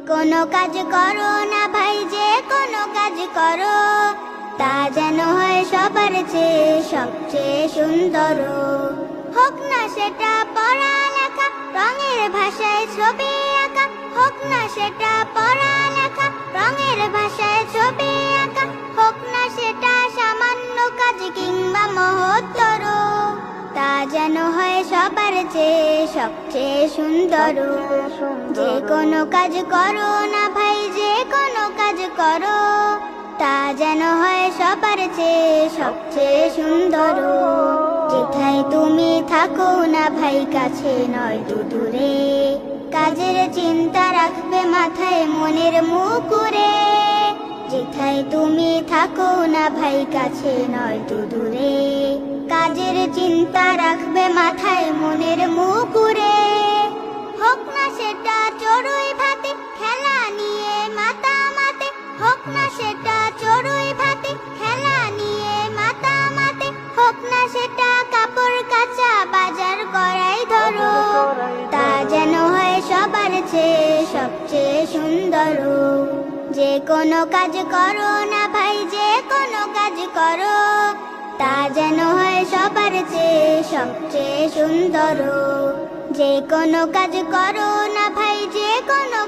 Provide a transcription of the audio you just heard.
কোনো কাজ করো না ভাই, যে কোনো কাজ করো, তা যেন হয় সবার চেয়ে সবচেয়ে সুন্দর। হোক না সেটা পড়ালেখা, রঙের ভাষায় ছবি আঁকা, হোক না সেটা পড়ালেখা, রঙের ভাষায় ছবি আঁকা, হোক না সেটা সামান্য কাজ কিংবা মহত্তর, তা যেন হয় সবার চেয়ে সবচেয়ে সুন্দর। যে কোনো কাজ করো না ভাই, যে কোনো কাজ করো, তা যেন হয় সবার চেয়ে সবচেয়ে সুন্দর। যেথায় তুমি থাকো না ভাই, কাছে নয় তো দূরে, কাজের চিন্তা রাখবে মাথায় মনের মুকুরে। যেথায় তুমি থাকো না ভাই, কাছে নয় তো দূরে, কাজের চিন্তা রাখবে মাথায় মনের মুকুরে। হোক না সেটা চড়ুই ভাতি, খেলা নিয়ে মাতামাতি, হোক না সেটা চড়ুই ভাতি, খেলা নিয়ে মাতামাতি, হোক না সেটা কাপড় কাচা, বাজার করাই ধরো, তা যেন হয় সবার চেয়ে সবচেয়ে সুন্দর। যে কোনো কাজ করো না ভাই, যে কোনো কাজ করো, তা যেন হয় সবার চেয়ে সবচেয়ে সুন্দর। যে কোনো কাজ করো না ভাই, যে কোনো